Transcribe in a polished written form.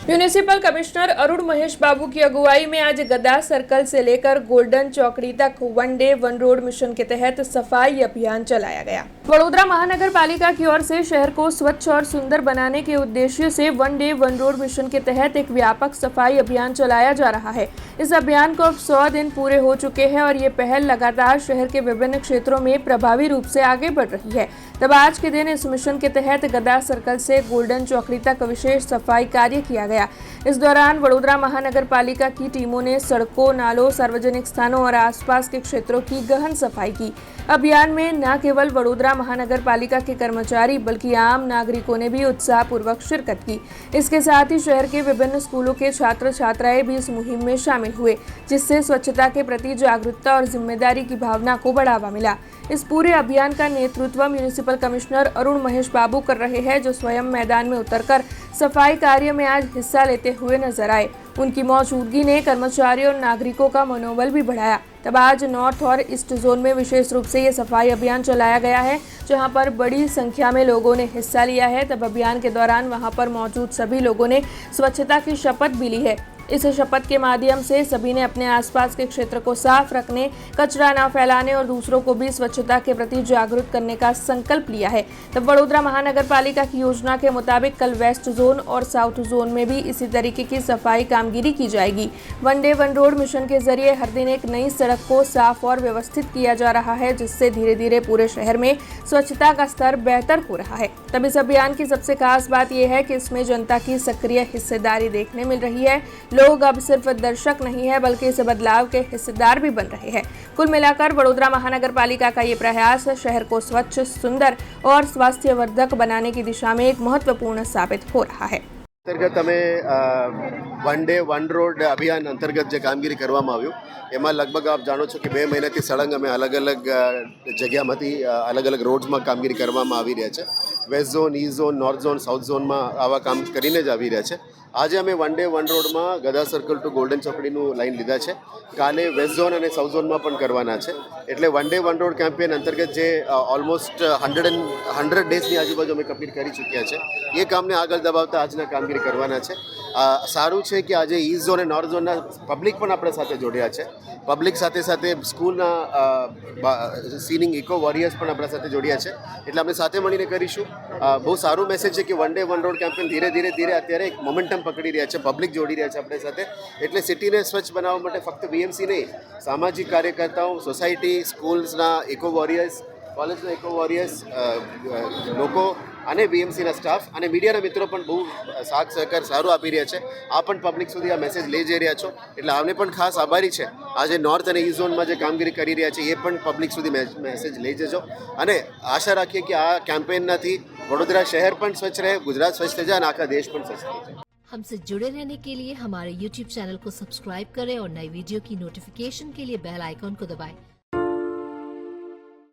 Municipal commissioner Arun Mahesh बाबू की अगुवाई में आज गदा सर्कल से लेकर गोल्डन चौकड़ी तक one day one road mission के तहत सफाई अभियान चलाया गया। वडोदरा महानगर पालिका की ओर से शहर को स्वच्छ और सुंदर बनाने के उद्देश्य से one day one road mission के तहत एक व्यापक सफाई अभियान चलाया जा रहा है। इस अभियान को अब 100 दिन पूरे हो चुके हैं और ये पहल लगातार शहर के विभिन्न क्षेत्रों में प्रभावी रूप से आगे बढ़ रही है। तब आज के दिन इस मिशन के तहत गदा सर्कल से गोल्डन चौकड़ी तक विशेष सफाई कार्य किया गया। इस दौरान वडोदरा महानगर पालिका की टीमों ने सड़कों, नालों, सार्वजनिक स्थानों और आसपास के क्षेत्रों की गहन सफाई की। अभियान में न केवल वडोदरा महानगर पालिका के कर्मचारी बल्कि आम नागरिकों ने भी उत्साहपूर्वक शिरकत की। इसके साथ ही शहर के विभिन्न स्कूलों के छात्र छात्राएं भी इस मुहिम में शामिल हुए, जिससे स्वच्छता के प्रति जागरूकता और जिम्मेदारी की भावना को बढ़ावा मिला। इस पूरे अभियान का नेतृत्व म्यूनिसिपल कमिश्नर अरुण महेश बाबू कर रहे हैं, जो स्वयं मैदान में उतरकर सफाई कार्य में आज हिस्सा लेते हुए नजर आए। उनकी मौजूदगी ने कर्मचारियों और नागरिकों का मनोबल भी बढ़ाया। तब आज नॉर्थ और ईस्ट जोन में विशेष रूप से ये सफाई अभियान चलाया गया है, जहां पर बड़ी संख्या में लोगों ने हिस्सा लिया है। तब अभियान के दौरान वहां पर मौजूद सभी लोगों ने स्वच्छता की शपथ भी ली है। इस शपथ के माध्यम से सभी ने अपने आसपास के क्षेत्र को साफ रखने, कचरा न फैलाने और दूसरों को भी स्वच्छता के प्रति जागरूक करने का संकल्प लिया है। तब वडोदरा महानगर पालिका की योजना के मुताबिक कल वेस्ट जोन और साउथ जोन में भी इसी तरीके की सफाई कामगिरी की जाएगी। One day one road mission के जरिए हर दिन एक नई सड़क को साफ और व्यवस्थित किया जा रहा है, जिससे धीरे धीरे पूरे शहर में स्वच्छता का स्तर बेहतर हो रहा है। तब इस अभियान की सबसे खास बात यह है कि इसमें जनता की सक्रिय हिस्सेदारी देखने मिल रही है। लोग अब सिर्फ दर्शक नहीं है बल्कि इस बदलाव के हिस्सेदार भी बन रहे हैं। कुल मिलाकर वडोदरा महानगर पालिका का ये प्रयास शहर को स्वच्छ, सुंदर और स्वास्थ्यवर्धक बनाने की दिशा में एक महत्वपूर्ण साबित हो रहा है। अंतर्गत અમે વન ડે વન રોડ અભિયાન અંતર્ગત જે કામગીરી કરવામાં આવ્યું એમાં લગભગ આપ જાણો છો કે 2 મહિનાથી સળંગ અમે અલગ અલગ જગ્યામાંથી અલગ અલગ રોડ્સમાં કામગીરી કરવામાં આવી રહ્યા છે। West zone, East zone, north zone, south ઝોનમાં આવા કામ કરીને જ આવી રહ્યા છે। આજે અમે વન ડે વન રોડમાં ગદા સર્કલ ટુ ગોલ્ડન ચોકડીનું લાઈન લીધા છે। કાલે વેસ્ટ ઝોન અને સાઉથ ઝોનમાં પણ કરવાના છે। એટલે one day one road campaign અંતર્ગત જે ઓલમોસ્ટ 100 ડેઝની આજુબાજુ અમે કમ્પ્લીટ કરી ચૂક્યા છે। એ કામને આગળ દબાવતા આજના કામગીરી કરવાના છે। સારું છે કે આજે ઈસ્ટ ઝોન અને નોર્થ ઝોનના પબ્લિક પણ આપણા સાથે જોડ્યા છે। પબ્લિક સાથે સાથે સ્કૂલના સિનિંગ ઇકો વોરિયર્સ પણ આપણા સાથે જોડ્યા છે। એટલે આપણે સાથે મળીને કરીશું। બહુ સારું મેસેજ છે કે one day one road campaign ધીરે ધીરે અત્યારે એક મોમેન્ટમ પકડી રહ્યા છે, પબ્લિક જોડી રહ્યા છે આપણી સાથે। એટલે સિટીને સ્વચ્છ બનાવવા માટે ફક્ત બીએમસી નહીં, સામાજિક કાર્યકર્તાઓ, સોસાયટી, સ્કૂલ્સના ઇકો વોરિયર્સ, કોલેજના ઇકો વોરિયર્સ લોકો અને બીએમસીના સ્ટાફ અને મીડિયાના મિત્રો પણ બહુ સાથ સહકાર સારું આપી રહ્યા છે। આ પણ પબ્લિક સુધી આ મેસેજ લઈ જઈ રહ્યા છો, એટલે આમને પણ ખાસ આભારી છે। આજે નોર્થ અને ઈસ્ટ ઝોનમાં જે કામગીરી કરી રહ્યા છે એ પણ પબ્લિક સુધી મેસેજ લઈ જજો અને આશા રાખીએ કે આ કેમ્પેનનાથી વડોદરા શહેર પણ સ્વચ્છ રહે, ગુજરાત સ્વચ્છ થઈ જાય અને આખા देश પણ સ્વચ્છ થઈ जाए। हमसे जुड़े रहने के लिए हमारे YouTube चैनल को सब्सक्राइब करें और नई वीडियो की नोटिफिकेशन के लिए बेल आइकॉन को दबाएं।